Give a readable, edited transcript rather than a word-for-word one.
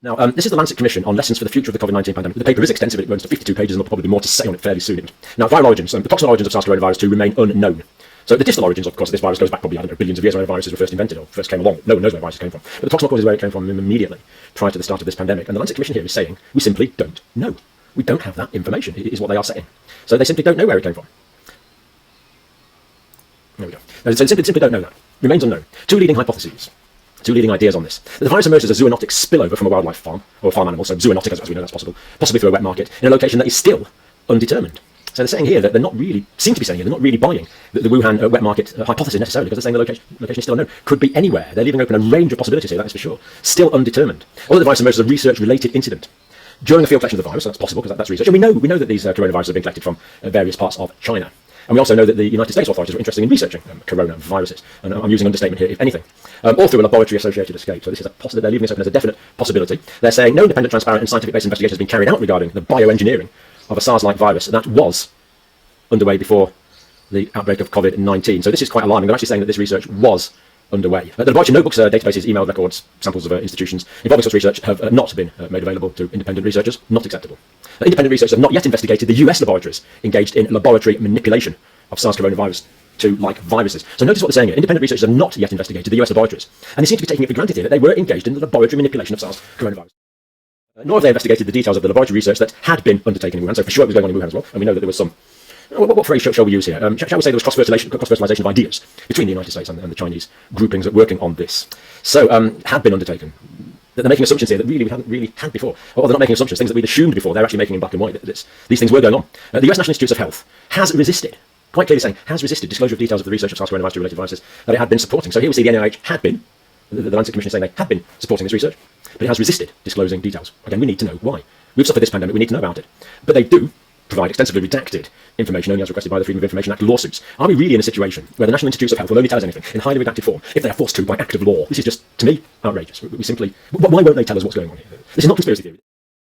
Now, this is the Lancet Commission on Lessons for the Future of the COVID-19 Pandemic. The paper is extensive, it runs to 52 pages, and there'll probably be more to say on it fairly soon. Now, viral origins. The proximal origins of SARS-CoV-2 remain unknown. So the distal origins, of course, of this virus goes back probably, I don't know, billions of years when viruses were first invented or first came along. No one knows where viruses came from. But the proximal cause is where it came from immediately, prior to the start of this pandemic. And the Lancet Commission here is saying, we simply don't know. We don't have that information, is what they are saying. So they simply don't know where it came from. There we go. No, so simply don't know that. Remains unknown. Two leading hypotheses. Two leading ideas on this. The virus emerged as a zoonotic spillover from a wildlife farm, or a farm animal, so zoonotic as we know that's possible, possibly through a wet market, in a location that is still undetermined. So they're saying here that they're not really, seem to be saying here, they're not really buying the Wuhan wet market hypothesis necessarily, because they're saying the location is still unknown. Could be anywhere. They're leaving open a range of possibilities here, that is for sure. Still undetermined. Although the virus emerged as a research-related incident. During the field collection of the virus, so that's possible, because that's research, and we know that these coronaviruses have been collected from various parts of China. And we also know that the United States authorities were interested in researching coronaviruses. And I'm using understatement here, if anything. All through a laboratory-associated escape. So this is a possibility. They're leaving this open as a definite possibility. They're saying no independent, transparent, and scientific-based investigation has been carried out regarding the bioengineering of a SARS-like virus that was underway before the outbreak of COVID-19. So this is quite alarming. They're actually saying that this research was underway. The laboratory notebooks, databases, email records, samples of institutions involving such research have not been made available to independent researchers. Not acceptable. Independent researchers have not yet investigated the US laboratories engaged in laboratory manipulation of SARS coronavirus to like viruses. So notice what they're saying here. Independent researchers have not yet investigated the US laboratories. And they seem to be taking it for granted here that they were engaged in the laboratory manipulation of SARS coronavirus. Nor have they investigated the details of the laboratory research that had been undertaken in Wuhan. So for sure it was going on in Wuhan as well. And we know that there was some... What phrase shall we use here? Shall we say there was cross-fertilization of ideas between the United States and the Chinese groupings that were working on this? So, had been undertaken. They're making assumptions here that really we hadn't really had before. Or they're not making assumptions, things that we'd assumed before. They're actually making in black and white that these things were going on. The US National Institutes of Health has resisted, quite clearly saying, has resisted disclosure of details of the research of SARS coronavirus-related viruses that it had been supporting. So here we see the NIH had been, the Lancet Commission saying they had been supporting this research, but it has resisted disclosing details. Again, we need to know why. We've suffered this pandemic, we need to know about it. But they do provide extensively redacted information only as requested by the Freedom of Information Act lawsuits. Are we really in a situation where the National Institutes of Health will only tell us anything in highly redacted form if they are forced to by act of law? This is just, to me, outrageous. We simply... Why won't they tell us what's going on here? This is not conspiracy theory.